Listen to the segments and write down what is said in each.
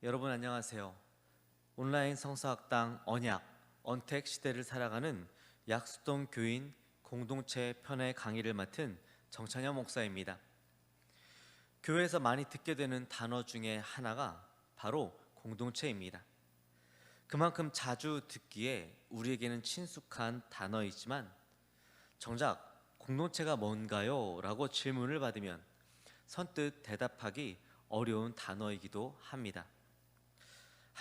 여러분 안녕하세요. 온라인 성서학당 언약, 언택 시대를 살아가는 약수동 교인 공동체 편의 강의를 맡은 정찬현 목사입니다. 교회에서 많이 듣게 되는 단어 중에 하나가 바로 공동체입니다. 그만큼 자주 듣기에 우리에게는 친숙한 단어이지만 정작 공동체가 뭔가요? 라고 질문을 받으면 선뜻 대답하기 어려운 단어이기도 합니다.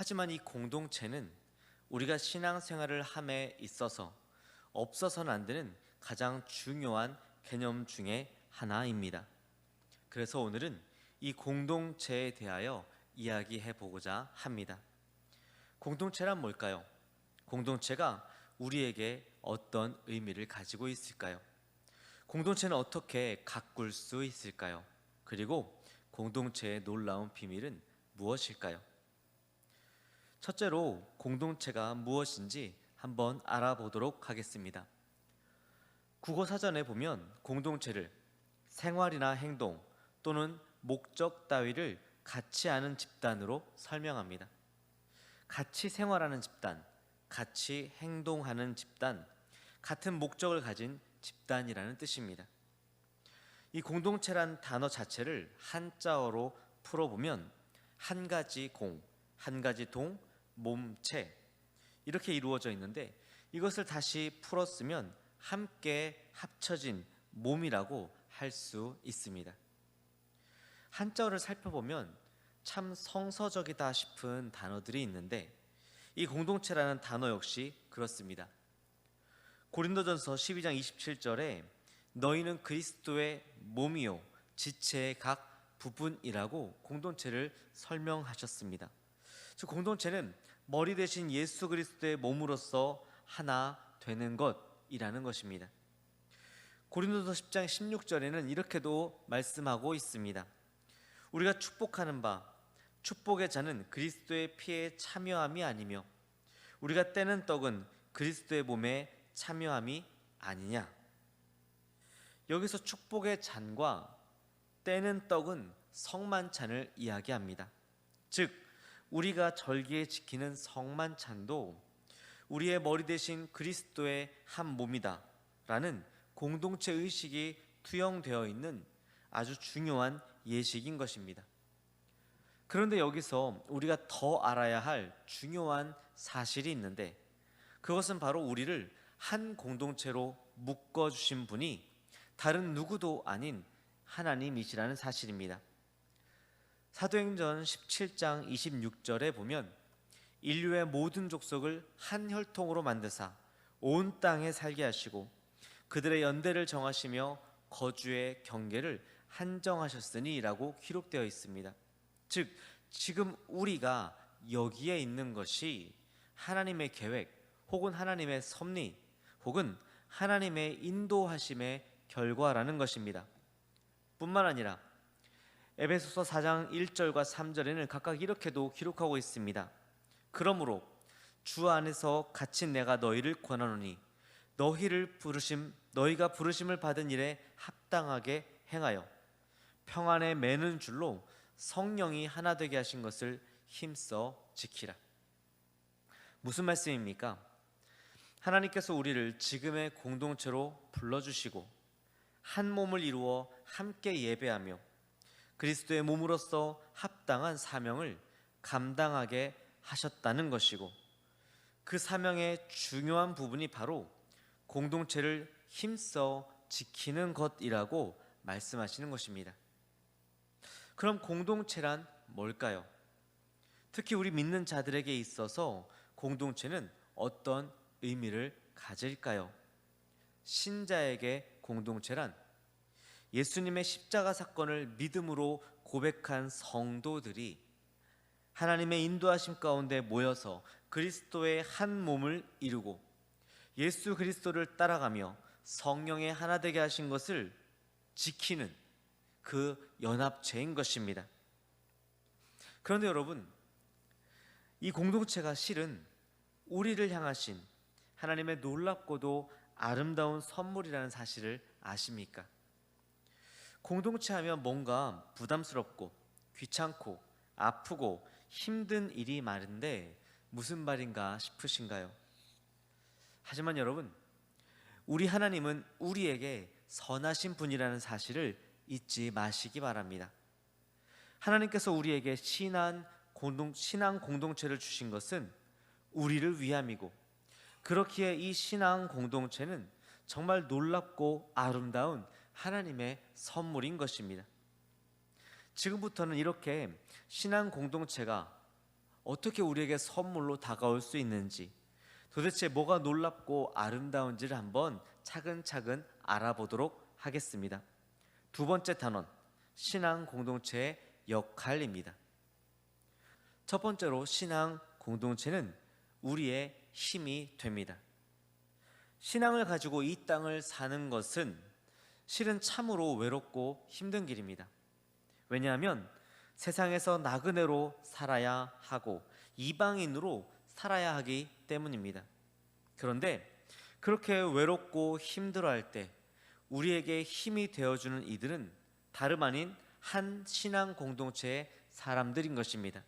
하지만 이 공동체는 우리가 신앙생활을 함에 있어서 없어서는 안 되는 가장 중요한 개념 중에 하나입니다. 그래서 오늘은 이 공동체에 대하여 이야기해 보고자 합니다. 공동체란 뭘까요? 공동체가 우리에게 어떤 의미를 가지고 있을까요? 공동체는 어떻게 가꿀 수 있을까요? 그리고 공동체의 놀라운 비밀은 무엇일까요? 첫째로 공동체가 무엇인지 한번 알아보도록 하겠습니다. 국어사전에 보면 공동체를 생활이나 행동 또는 목적 따위를 같이 하는 집단으로 설명합니다. 같이 생활하는 집단, 같이 행동하는 집단, 같은 목적을 가진 집단이라는 뜻입니다. 이 공동체란 단어 자체를 한자어로 풀어보면 한 가지 공, 한 가지 동, 몸체 이렇게 이루어져 있는데 이것을 다시 풀었으면 함께 합쳐진 몸이라고 할 수 있습니다. 한자어를 살펴보면 참 성서적이다 싶은 단어들이 있는데 이 공동체라는 단어 역시 그렇습니다. 고린도전서 12장 27절에 너희는 그리스도의 몸이요 지체의 각 부분이라고 공동체를 설명하셨습니다. 즉 공동체는 머리 대신 예수 그리스도의 몸으로서 하나 되는 것이라는 것입니다. 고린도서 10장 16절에는 이렇게도 말씀하고 있습니다. 우리가 축복하는 바 축복의 자는 그리스도의 피에 참여함이 아니며 우리가 떼는 떡은 그리스도의 몸에 참여함이 아니냐. 여기서 축복의 잔과 떼는 떡은 성만찬을 이야기합니다. 즉 우리가 절기에 지키는 성만찬도 우리의 머리 대신 그리스도의 한 몸이다 라는 공동체 의식이 투영되어 있는 아주 중요한 예식인 것입니다. 그런데 여기서 우리가 더 알아야 할 중요한 사실이 있는데 그것은 바로 우리를 한 공동체로 묶어주신 분이 다른 누구도 아닌 하나님이시라는 사실입니다. 사도행전 17장 26절에 보면 인류의 모든 족속을 한 혈통으로 만드사 온 땅에 살게 하시고 그들의 연대를 정하시며 거주의 경계를 한정하셨으니 라고 기록되어 있습니다. 즉 지금 우리가 여기에 있는 것이 하나님의 계획 혹은 하나님의 섭리 혹은 하나님의 인도하심의 결과라는 것입니다. 뿐만 아니라 에베소서 4장 1절과 3절에는 각각 이렇게도 기록하고 있습니다. 그러므로 주 안에서 갇힌 내가 너희를 권하노니 너희가 부르심을 받은 일에 합당하게 행하여 평안에 매는 줄로 성령이 하나 되게 하신 것을 힘써 지키라. 무슨 말씀입니까? 하나님께서 우리를 지금의 공동체로 불러주시고 한 몸을 이루어 함께 예배하며 그리스도의 몸으로서 합당한 사명을 감당하게 하셨다는 것이고 그 사명의 중요한 부분이 바로 공동체를 힘써 지키는 것이라고 말씀하시는 것입니다. 그럼 공동체란 뭘까요? 특히 우리 믿는 자들에게 있어서 공동체는 어떤 의미를 가질까요? 신자에게 공동체란 예수님의 십자가 사건을 믿음으로 고백한 성도들이 하나님의 인도하심 가운데 모여서 그리스도의 한 몸을 이루고 예수 그리스도를 따라가며 성령의 하나 되게 하신 것을 지키는 그 연합체인 것입니다. 그런데 여러분, 이 공동체가 실은 우리를 향하신 하나님의 놀랍고도 아름다운 선물이라는 사실을 아십니까? 공동체 하면 뭔가 부담스럽고 귀찮고 아프고 힘든 일이 많은데 무슨 말인가 싶으신가요? 하지만 여러분, 우리 하나님은 우리에게 선하신 분이라는 사실을 잊지 마시기 바랍니다. 하나님께서 우리에게 신앙 공동체를 주신 것은 우리를 위함이고, 그렇기에 이 신앙 공동체는 정말 놀랍고 아름다운 하나님의 선물인 것입니다. 지금부터는 이렇게 신앙 공동체가 어떻게 우리에게 선물로 다가올 수 있는지, 도대체 뭐가 놀랍고 아름다운지를 한번 차근차근 알아보도록 하겠습니다. 두 번째 단원, 신앙 공동체의 역할입니다. 첫 번째로 신앙 공동체는 우리의 힘이 됩니다. 신앙을 가지고 이 땅을 사는 것은 실은 참으로 외롭고 힘든 길입니다. 왜냐하면 세상에서 나그네로 살아야 하고 이방인으로 살아야 하기 때문입니다. 그런데 그렇게 외롭고 힘들어할 때 우리에게 힘이 되어주는 이들은 다름 아닌 한 신앙 공동체의 사람들인 것입니다.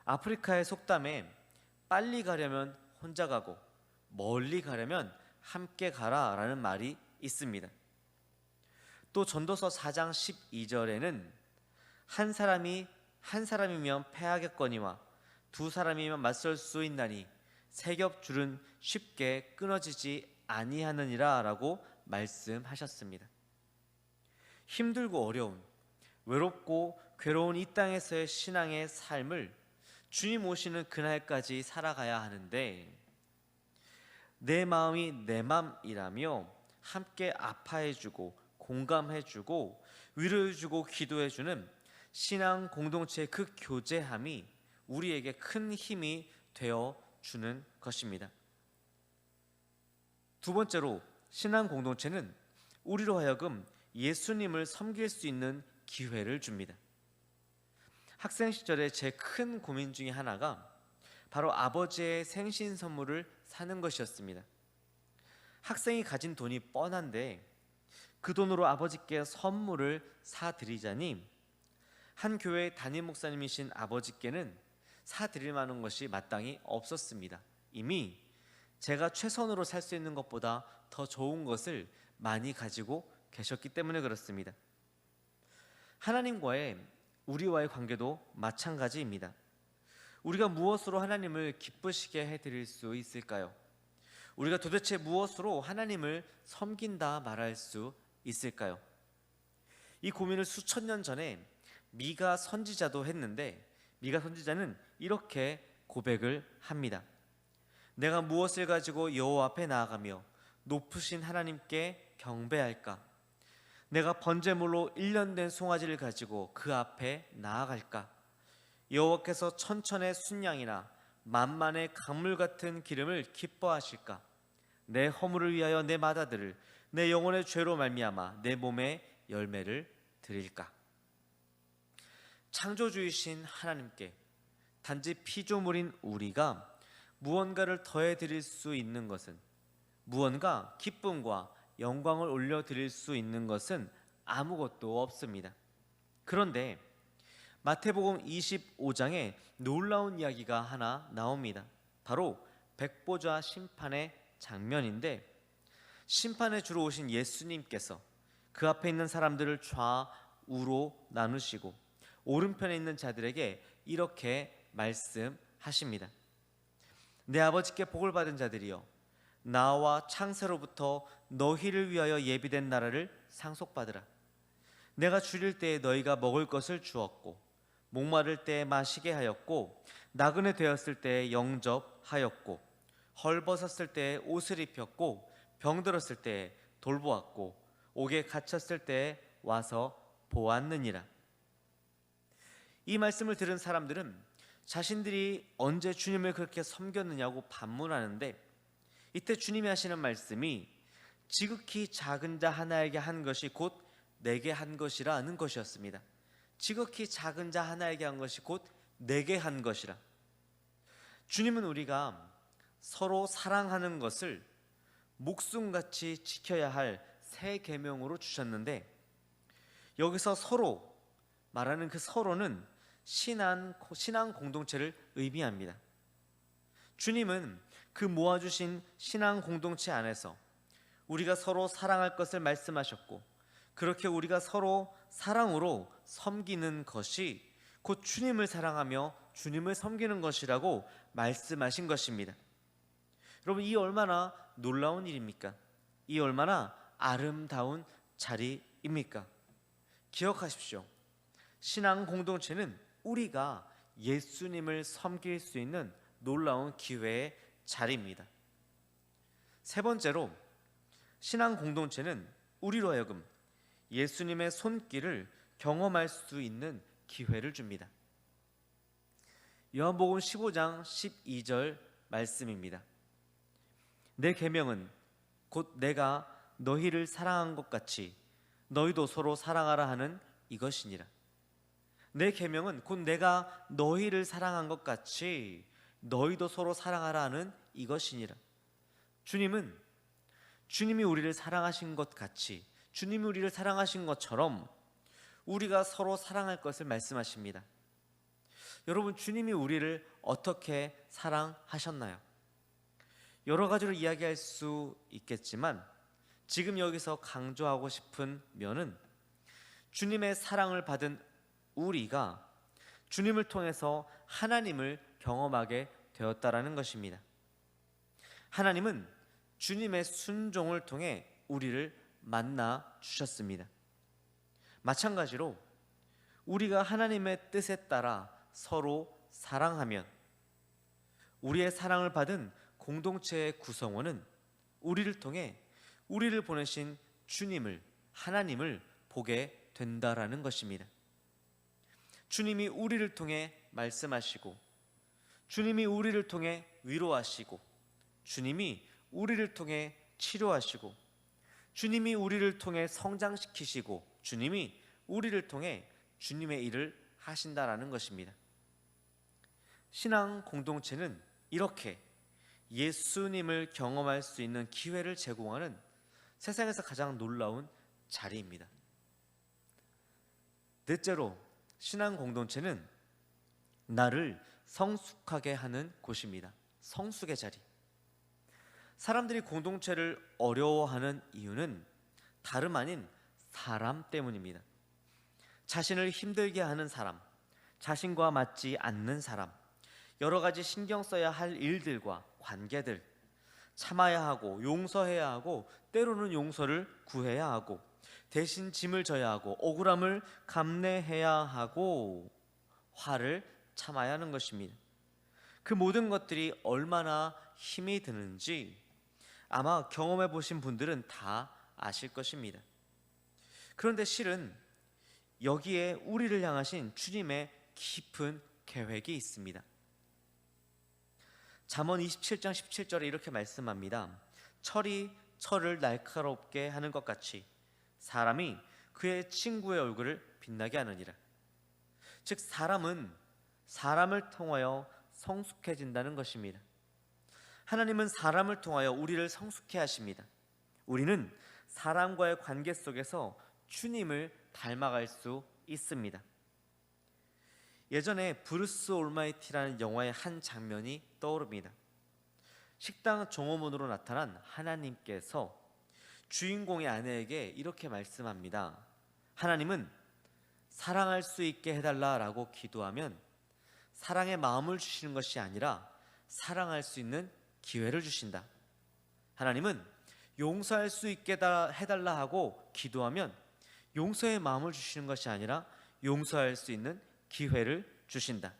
아프리카의 속담에 빨리 가려면 혼자 가고 멀리 가려면 함께 가라라는 말이 있습니다. 또 전도서 4장 12절에는 한 사람이면 패하겠거니와 두 사람이면 맞설 수 있나니 세 겹 줄은 쉽게 끊어지지 아니하느니라 라고 말씀하셨습니다. 힘들고 어려운, 외롭고 괴로운 이 땅에서의 신앙의 삶을 주님 오시는 그날까지 살아가야 하는데, 내 마음이 내 맘이라며 함께 아파해주고 공감해주고 위로해주고 기도해주는 신앙 공동체의 그 교제함이 우리에게 큰 힘이 되어주는 것입니다. 두 번째로 신앙 공동체는 우리로 하여금 예수님을 섬길 수 있는 기회를 줍니다. 학생 시절에 제 큰 고민 중에 하나가 바로 아버지의 생신 선물을 사는 것이었습니다. 학생이 가진 돈이 뻔한데 그 돈으로 아버지께 선물을 사드리자니 한 교회 담임 목사님이신 아버지께는 사드릴 만한 것이 마땅히 없었습니다. 이미 제가 최선으로 살 수 있는 것보다 더 좋은 것을 많이 가지고 계셨기 때문에 그렇습니다. 하나님과의 우리와의 관계도 마찬가지입니다. 우리가 무엇으로 하나님을 기쁘시게 해드릴 수 있을까요? 우리가 도대체 무엇으로 하나님을 섬긴다 말할 수 있을까요? 이 고민을 수천 년 전에 미가 선지자도 했는데, 미가 선지자는 이렇게 고백을 합니다. 내가 무엇을 가지고 여호와 앞에 나아가며 높으신 하나님께 경배할까? 내가 번제물로 1년 된 송아지를 가지고 그 앞에 나아갈까? 여호와께서 천천의 순양이나 만만의 강물 같은 기름을 기뻐하실까? 내 허물을 위하여 내 맏아들을, 내 영혼의 죄로 말미암아 내 몸에 열매를 드릴까? 창조주이신 하나님께 단지 피조물인 우리가 무언가를 더해 드릴 수 있는 것은, 무언가 기쁨과 영광을 올려드릴 수 있는 것은 아무것도 없습니다. 그런데 마태복음 25장에 놀라운 이야기가 하나 나옵니다. 바로 백보자 심판의 장면인데, 심판에 주러 오신 예수님께서 그 앞에 있는 사람들을 좌우로 나누시고 오른편에 있는 자들에게 이렇게 말씀하십니다. 내 아버지께 복을 받은 자들이여, 나와 창세로부터 너희를 위하여 예비된 나라를 상속받으라. 내가 줄일 때에 너희가 먹을 것을 주었고, 목마를 때에 마시게 하였고, 나그네 되었을 때에 영접하였고, 헐벗었을 때에 옷을 입혔고, 병들었을 때에 돌보았고, 옥에 갇혔을 때에 와서 보았느니라. 이 말씀을 들은 사람들은 자신들이 언제 주님을 그렇게 섬겼느냐고 반문하는데, 이때 주님이 하시는 말씀이 지극히 작은 자 하나에게 한 것이 곧 내게 한 것이라는 것이었습니다. 지극히 작은 자 하나에게 한 것이 곧 내게 한 것이라. 주님은 우리가 서로 사랑하는 것을 목숨같이 지켜야 할 새 계명으로 주셨는데, 여기서 서로 말하는 그 서로는 신앙 공동체를 의미합니다. 주님은 그 모아주신 신앙 공동체 안에서 우리가 서로 사랑할 것을 말씀하셨고, 그렇게 우리가 서로 사랑으로 섬기는 것이 곧 주님을 사랑하며 주님을 섬기는 것이라고 말씀하신 것입니다. 여러분, 이 얼마나 놀라운 일입니까? 이 얼마나 아름다운 자리입니까? 기억하십시오. 신앙 공동체는 우리가 예수님을 섬길 수 있는 놀라운 기회의 자리입니다. 세 번째로, 신앙 공동체는 우리로 하여금 예수님의 손길을 경험할 수 있는 기회를 줍니다. 요한복음 15장 12절 말씀입니다. 내 계명은 곧 내가 너희를 사랑한 것 같이 너희도 서로 사랑하라 하는 이것이니라. 내 계명은 곧 내가 너희를 사랑한 것 같이 너희도 서로 사랑하라 하는 이것이니라. 주님이 우리를 사랑하신 것 같이, 주님이 우리를 사랑하신 것처럼 우리가 서로 사랑할 것을 말씀하십니다. 여러분, 주님이 우리를 어떻게 사랑하셨나요? 여러 가지로 이야기할 수 있겠지만 지금 여기서 강조하고 싶은 면은 주님의 사랑을 받은 우리가 주님을 통해서 하나님을 경험하게 되었다라는 것입니다. 하나님은 주님의 순종을 통해 우리를 만나 주셨습니다. 마찬가지로 우리가 하나님의 뜻에 따라 서로 사랑하면 우리의 사랑을 받은 공동체의 구성원은 우리를 통해 우리를 보내신 주님을, 하나님을 보게 된다라는 것입니다. 주님이 우리를 통해 말씀하시고, 주님이 우리를 통해 위로하시고, 주님이 우리를 통해 치료하시고, 주님이 우리를 통해 성장시키시고, 주님이 우리를 통해 주님의 일을 하신다라는 것입니다. 신앙 공동체는 이렇게 예수님을 경험할 수 있는 기회를 제공하는 세상에서 가장 놀라운 자리입니다. 넷째로, 신앙 공동체는 나를 성숙하게 하는 곳입니다. 성숙의 자리. 사람들이 공동체를 어려워하는 이유는 다름 아닌 사람 때문입니다. 자신을 힘들게 하는 사람, 자신과 맞지 않는 사람, 여러 가지 신경 써야 할 일들과 관계들, 참아야 하고 용서해야 하고 때로는 용서를 구해야 하고 대신 짐을 져야 하고 억울함을 감내해야 하고 화를 참아야 하는 것입니다. 그 모든 것들이 얼마나 힘이 드는지 아마 경험해 보신 분들은 다 아실 것입니다. 그런데 실은 여기에 우리를 향하신 주님의 깊은 계획이 있습니다. 잠언 27장 17절에 이렇게 말씀합니다. 철이 철을 날카롭게 하는 것 같이 사람이 그의 친구의 얼굴을 빛나게 하느니라. 즉, 사람은 사람을 통하여 성숙해진다는 것입니다. 하나님은 사람을 통하여 우리를 성숙해 하십니다. 우리는 사람과의 관계 속에서 주님을 닮아갈 수 있습니다. 예전에 브루스 올마이티라는 영화의 한 장면이 떠오릅니다. 식당 종업원으로 나타난 하나님께서 주인공의 아내에게 이렇게 말씀합니다. 하나님은 사랑할 수 있게 해달라라고 기도하면 사랑의 마음을 주시는 것이 아니라 사랑할 수 있는 기회를 주신다. 하나님은 용서할 수 있게 해달라 하고 기도하면 용서의 마음을 주시는 것이 아니라 용서할 수 있는 기회를 주신다.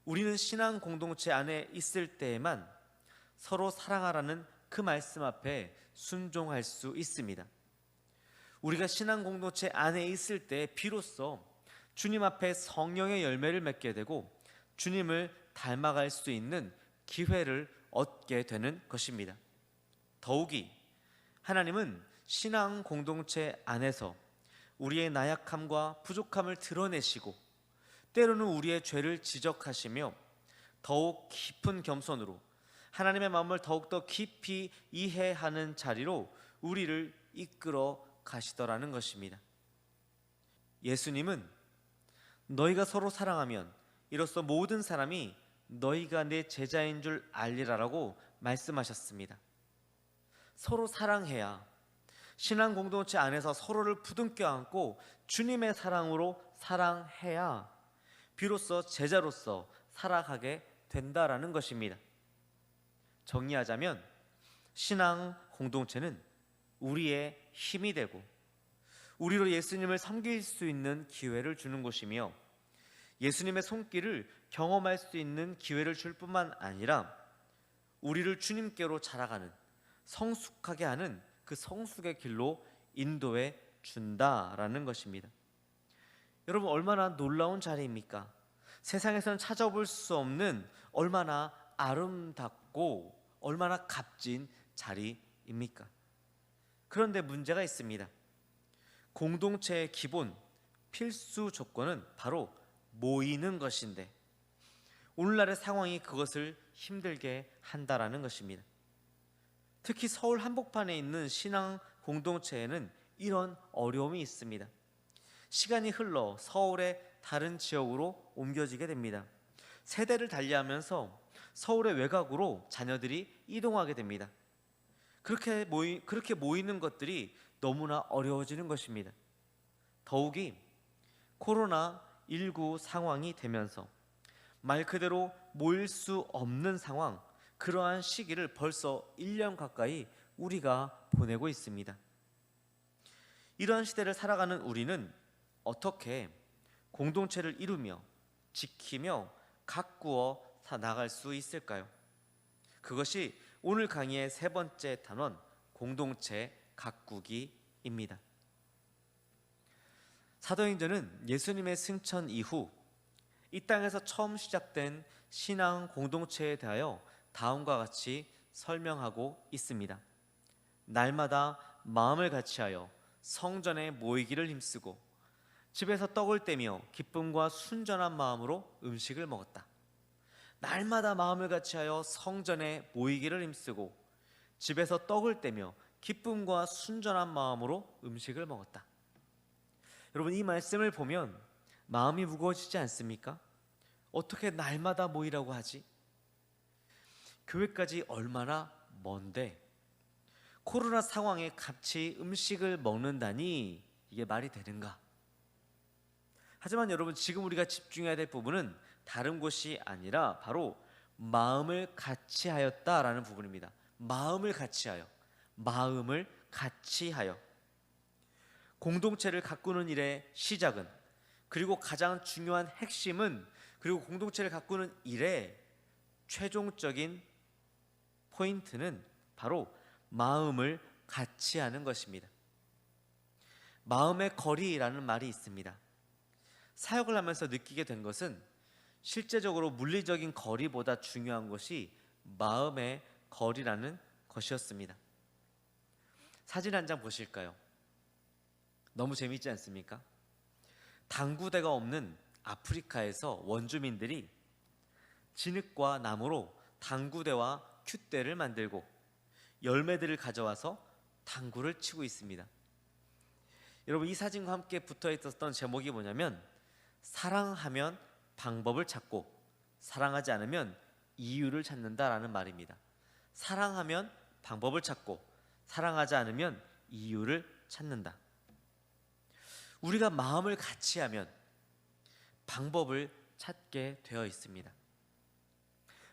우리는 신앙 공동체 안에 있을 때에만 서로 사랑하라는 그 말씀 앞에 순종할 수 있습니다. 우리가 신앙 공동체 안에 있을 때 비로소 주님 앞에 성령의 열매를 맺게 되고 주님을 닮아갈 수 있는 기회를 얻게 되는 것입니다. 더욱이 하나님은 신앙 공동체 안에서 우리의 나약함과 부족함을 드러내시고 때로는 우리의 죄를 지적하시며 더욱 깊은 겸손으로 하나님의 마음을 더욱더 깊이 이해하는 자리로 우리를 이끌어 가시더라는 것입니다. 예수님은 너희가 서로 사랑하면 이로써 모든 사람이 너희가 내 제자인 줄 알리라라고 말씀하셨습니다. 서로 사랑해야, 신앙 공동체 안에서 서로를 부둥켜 안고 주님의 사랑으로 사랑해야 비로소 제자로서 살아가게 된다라는 것입니다. 정리하자면 신앙 공동체는 우리의 힘이 되고 우리로 예수님을 섬길 수 있는 기회를 주는 곳이며 예수님의 손길을 경험할 수 있는 기회를 줄 뿐만 아니라 우리를 주님께로 자라가는, 성숙하게 하는 그 성숙의 길로 인도해 준다라는 것입니다. 여러분, 얼마나 놀라운 자리입니까? 세상에서는 찾아볼 수 없는 얼마나 아름답고 얼마나 값진 자리입니까? 그런데 문제가 있습니다. 공동체의 기본 필수 조건은 바로 모이는 것인데 오늘날의 상황이 그것을 힘들게 한다라는 것입니다. 특히 서울 한복판에 있는 신앙 공동체에는 이런 어려움이 있습니다. 시간이 흘러 서울의 다른 지역으로 옮겨지게 됩니다. 세대를 달리하면서 서울의 외곽으로 자녀들이 이동하게 됩니다. 그렇게 모이는 것들이 너무나 어려워지는 것입니다. 더욱이 코로나19 상황이 되면서 말 그대로 모일 수 없는 상황, 그러한 시기를 벌써 1년 가까이 우리가 보내고 있습니다. 이러한 시대를 살아가는 우리는 어떻게 공동체를 이루며 지키며 가꾸어 나갈 수 있을까요? 그것이 오늘 강의의 세 번째 단원, 공동체 가꾸기입니다. 사도행전은 예수님의 승천 이후 이 땅에서 처음 시작된 신앙 공동체에 대하여 다음과 같이 설명하고 있습니다. 날마다 마음을 같이하여 성전에 모이기를 힘쓰고 집에서 떡을 떼며 기쁨과 순전한 마음으로 음식을 먹었다. 날마다 마음을 같이하여 성전에 모이기를 힘쓰고 집에서 떡을 떼며 기쁨과 순전한 마음으로 음식을 먹었다. 여러분, 이 말씀을 보면 마음이 무거워지지 않습니까? 어떻게 날마다 모이라고 하지? 교회까지 얼마나 먼데 코로나 상황에 같이 음식을 먹는다니 이게 말이 되는가? 하지만 여러분, 지금 우리가 집중해야 될 부분은 다른 곳이 아니라 바로 마음을 같이 하였다라는 부분입니다. 마음을 같이 하여, 마음을 같이 하여. 공동체를 가꾸는 일의 시작은, 그리고 가장 중요한 핵심은, 그리고 공동체를 가꾸는 일의 최종적인 포인트는 바로 마음을 같이 하는 것입니다. 마음의 거리라는 말이 있습니다. 사역을 하면서 느끼게 된 것은 실제적으로 물리적인 거리보다 중요한 것이 마음의 거리라는 것이었습니다. 사진 한 장 보실까요? 너무 재미있지 않습니까? 당구대가 없는 아프리카에서 원주민들이 진흙과 나무로 당구대와 큐대를 만들고 열매들을 가져와서 당구를 치고 있습니다. 여러분, 이 사진과 함께 붙어 있었던 제목이 뭐냐면 사랑하면 방법을 찾고 사랑하지 않으면 이유를 찾는다라는 말입니다. 사랑하면 방법을 찾고 사랑하지 않으면 이유를 찾는다. 우리가 마음을 같이 하면 방법을 찾게 되어 있습니다.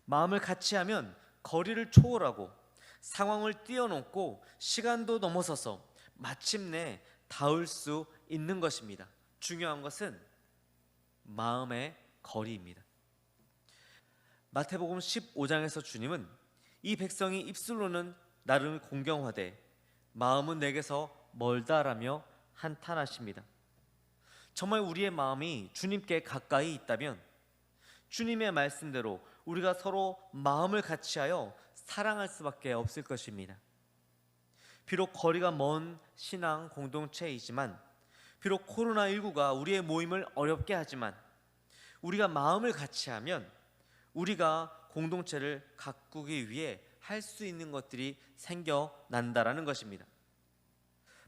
마음을 같이 하면 거리를 초월하고 상황을 뛰어넘고 시간도 넘어서서 마침내 닿을 수 있는 것입니다. 중요한 것은 마음의 거리입니다. 마태복음 15장에서 주님은 이 백성이 입술로는 나를 공경하되 마음은 내게서 멀다라며 한탄하십니다. 정말 우리의 마음이 주님께 가까이 있다면 주님의 말씀대로 우리가 서로 마음을 같이하여 사랑할 수밖에 없을 것입니다. 비록 거리가 먼 신앙 공동체이지만, 비록 코로나19가 우리의 모임을 어렵게 하지만 우리가 마음을 같이하면 우리가 공동체를 가꾸기 위해 할 수 있는 것들이 생겨난다라는 것입니다.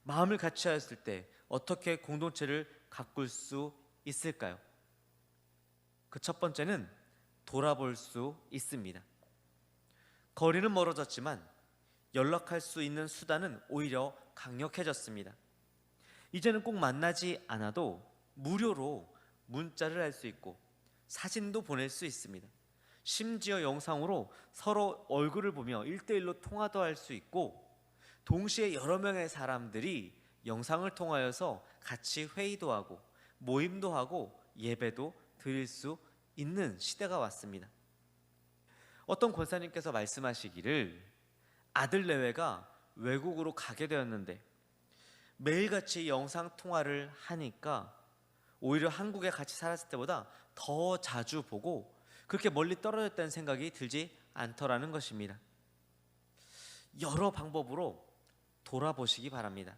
마음을 같이 하였을 때 어떻게 공동체를 가꿀 수 있을까요? 그 첫 번째는 돌아볼 수 있습니다. 거리는 멀어졌지만 연락할 수 있는 수단은 오히려 강력해졌습니다. 이제는 꼭 만나지 않아도 무료로 문자를 할 수 있고 사진도 보낼 수 있습니다. 심지어 영상으로 서로 얼굴을 보며 1대1로 통화도 할 수 있고, 동시에 여러 명의 사람들이 영상을 통하여서 같이 회의도 하고 모임도 하고 예배도 드릴 수 있는 시대가 왔습니다. 어떤 권사님께서 말씀하시기를 아들 내외가 외국으로 가게 되었는데 매일같이 영상 통화를 하니까 오히려 한국에 같이 살았을 때보다 더 자주 보고 그렇게 멀리 떨어졌다는 생각이 들지 않더라는 것입니다. 여러 방법으로 돌아보시기 바랍니다.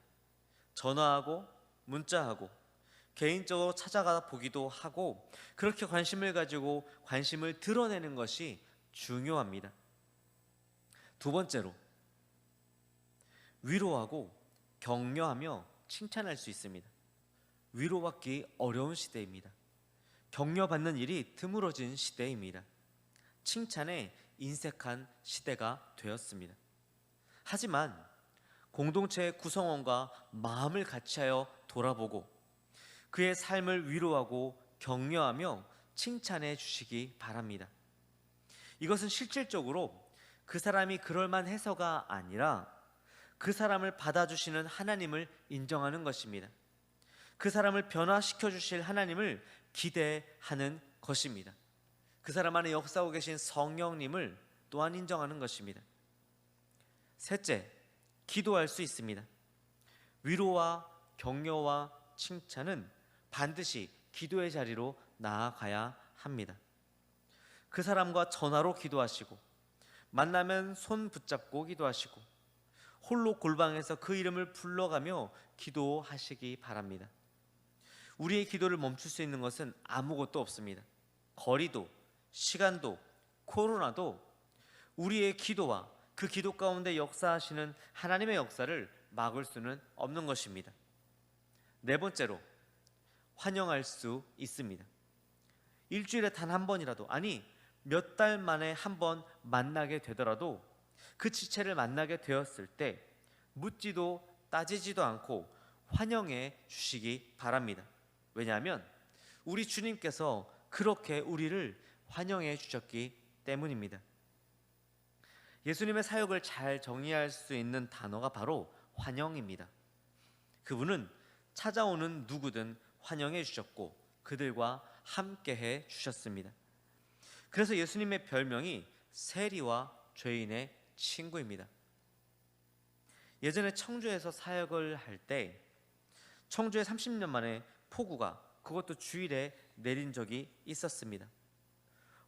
전화하고 문자하고 개인적으로 찾아가 보기도 하고, 그렇게 관심을 가지고 관심을 드러내는 것이 중요합니다. 두 번째로, 위로하고 격려하며 칭찬할 수 있습니다. 위로받기 어려운 시대입니다. 격려받는 일이 드물어진 시대입니다. 칭찬에 인색한 시대가 되었습니다. 하지만 공동체의 구성원과 마음을 같이하여 돌아보고 그의 삶을 위로하고 격려하며 칭찬해 주시기 바랍니다. 이것은 실질적으로 그 사람이 그럴만해서가 아니라 그 사람을 받아주시는 하나님을 인정하는 것입니다. 그 사람을 변화시켜 주실 하나님을 기대하는 것입니다. 그 사람 안에 역사하고 계신 성령님을 또한 인정하는 것입니다. 셋째, 기도할 수 있습니다. 위로와 격려와 칭찬은 반드시 기도의 자리로 나아가야 합니다. 그 사람과 전화로 기도하시고, 만나면 손 붙잡고 기도하시고, 홀로 골방에서 그 이름을 불러가며 기도하시기 바랍니다. 우리의 기도를 멈출 수 있는 것은 아무것도 없습니다. 거리도, 시간도, 코로나도 우리의 기도와 그 기도 가운데 역사하시는 하나님의 역사를 막을 수는 없는 것입니다. 네 번째로, 환영할 수 있습니다. 일주일에 단 한 번이라도, 아니 몇 달 만에 한 번 만나게 되더라도 그 지체를 만나게 되었을 때 묻지도 따지지도 않고 환영해 주시기 바랍니다. 왜냐하면 우리 주님께서 그렇게 우리를 환영해 주셨기 때문입니다. 예수님의 사역을 잘 정의할 수 있는 단어가 바로 환영입니다. 그분은 찾아오는 누구든 환영해 주셨고 그들과 함께해 주셨습니다. 그래서 예수님의 별명이 세리와 죄인의 친구입니다. 예전에 청주에서 사역을 할 때 청주에 30년 만에 폭우가, 그것도 주일에 내린 적이 있었습니다.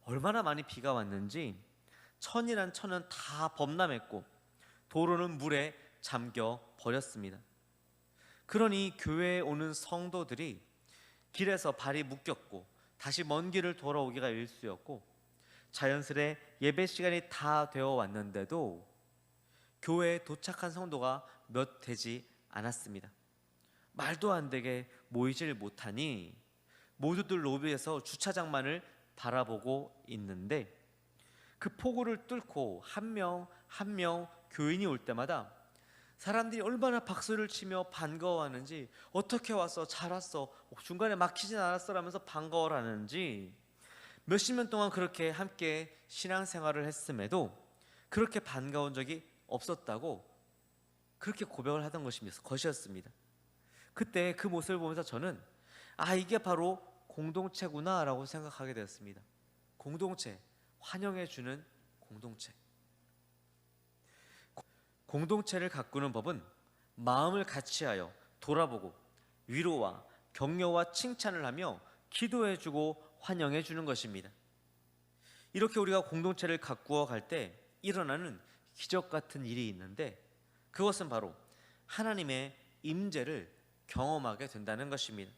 얼마나 많이 비가 왔는지 천이란 천은 다 범람했고 도로는 물에 잠겨 버렸습니다. 그러니 교회에 오는 성도들이 길에서 발이 묶였고 다시 먼 길을 돌아오기가 일쑤였고, 자연스레 예배 시간이 다 되어 왔는데도 교회에 도착한 성도가 몇 되지 않았습니다. 말도 안 되게 모이질 못하니 모두들 로비에서 주차장만을 바라보고 있는데, 그 폭우를 뚫고 한 명 한 명 교인이 올 때마다 사람들이 얼마나 박수를 치며 반가워하는지, 어떻게 왔어? 잘 왔어? 중간에 막히진 않았어? 라면서 반가워를 하는지, 몇십 년 동안 그렇게 함께 신앙생활을 했음에도 그렇게 반가운 적이 없었다고 그렇게 고백을 하던 것이었습니다. 그때 그 모습을 보면서 저는 이게 바로 공동체구나 라고 생각하게 되었습니다. 공동체, 환영해주는 공동체. 공동체를 가꾸는 법은 마음을 같이하여 돌아보고 위로와 격려와 칭찬을 하며 기도해주고 환영해주는 것입니다. 이렇게 우리가 공동체를 가꾸어 갈 때 일어나는 기적 같은 일이 있는데, 그것은 바로 하나님의 임재를 경험하게 된다는 것입니다.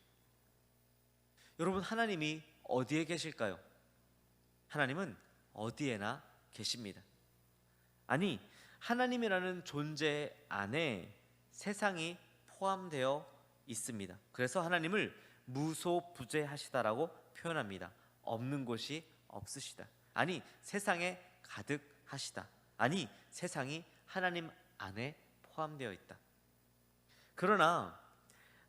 여러분, 하나님이 어디에 계실까요? 하나님은 어디에나 계십니다. 아니, 하나님이라는 존재 안에 세상이 포함되어 있습니다. 그래서 하나님을 무소부재하시다라고 표현합니다. 없는 곳이 없으시다. 아니 세상에 가득하시다. 아니 세상이 하나님 안에 포함되어 있다. 그러나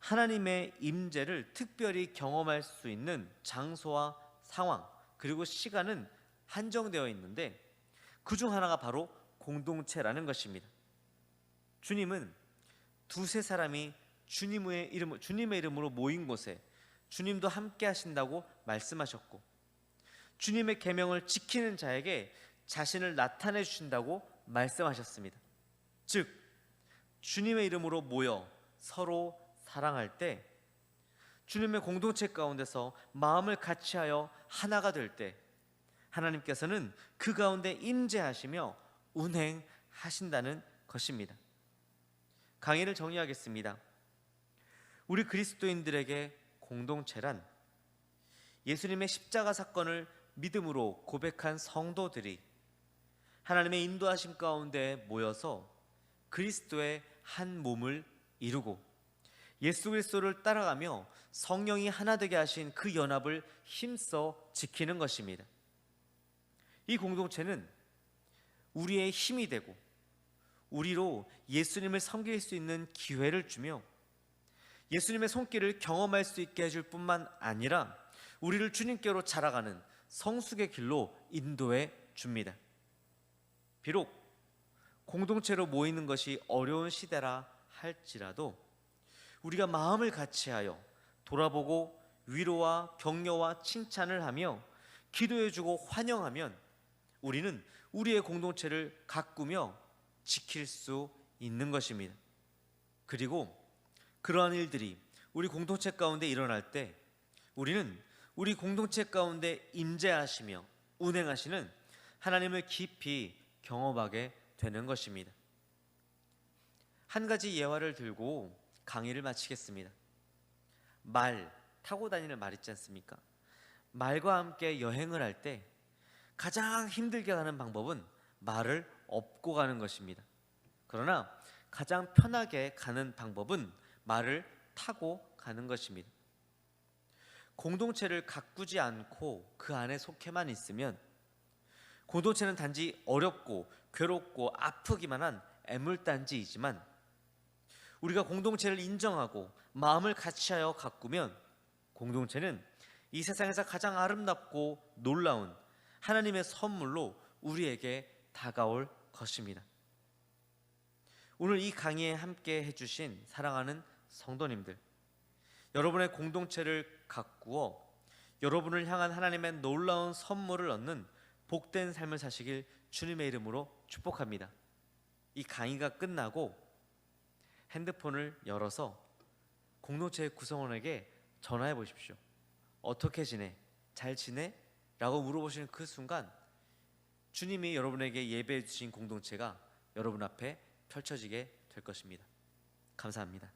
하나님의 임재를 특별히 경험할 수 있는 장소와 상황 그리고 시간은 한정되어 있는데 그 중 하나가 바로 공동체라는 것입니다. 주님은 두세 사람이 주님의 이름으로 모인 곳에 주님도 함께 하신다고 말씀하셨고 주님의 계명을 지키는 자에게 자신을 나타내 주신다고 말씀하셨습니다. 즉 주님의 이름으로 모여 서로 사랑할 때 주님의 공동체 가운데서 마음을 같이하여 하나가 될 때 하나님께서는 그 가운데 임재하시며 운행하신다는 것입니다. 강의를 정리하겠습니다. 우리 그리스도인들에게 공동체란 예수님의 십자가 사건을 믿음으로 고백한 성도들이 하나님의 인도하심 가운데 모여서 그리스도의 한 몸을 이루고 예수 그리스도를 따라가며 성령이 하나 되게 하신 그 연합을 힘써 지키는 것입니다. 이 공동체는 우리의 힘이 되고 우리로 예수님을 섬길 수 있는 기회를 주며 예수님의 손길을 경험할 수 있게 해줄 뿐만 아니라 우리를 주님께로 자라가는 성숙의 길로 인도해 줍니다. 비록 공동체로 모이는 것이 어려운 시대라 할지라도 우리가 마음을 같이하여 돌아보고 위로와 격려와 칭찬을 하며 기도해주고 환영하면 우리는 우리의 공동체를 가꾸며 지킬 수 있는 것입니다. 그리고 그러한 일들이 우리 공동체 가운데 일어날 때 우리는 우리 공동체 가운데 임재하시며 운행하시는 하나님을 깊이 경험하게 되는 것입니다. 한 가지 예화를 들고 강의를 마치겠습니다. 말, 타고 다니는 말 있지 않습니까? 말과 함께 여행을 할 때 가장 힘들게 가는 방법은 말을 업고 가는 것입니다. 그러나 가장 편하게 가는 방법은 말을 타고 가는 것입니다. 공동체를 가꾸지 않고 그 안에 속해만 있으면 공동체는 단지 어렵고 괴롭고 아프기만 한 애물단지이지만 우리가 공동체를 인정하고 마음을 같이하여 가꾸면 공동체는 이 세상에서 가장 아름답고 놀라운 하나님의 선물로 우리에게 다가올 것입니다. 오늘 이 강의에 함께 해주신 사랑하는 성도님들, 여러분의 공동체를 가꾸어 여러분을 향한 하나님의 놀라운 선물을 얻는 복된 삶을 사시길 주님의 이름으로 축복합니다. 이 강의가 끝나고 핸드폰을 열어서 공동체 구성원에게 전화해 보십시오. 어떻게 지내? 잘 지내? 라고 물어보시는 그 순간 주님이 여러분에게 예배해 주신 공동체가 여러분 앞에 펼쳐지게 될 것입니다. 감사합니다.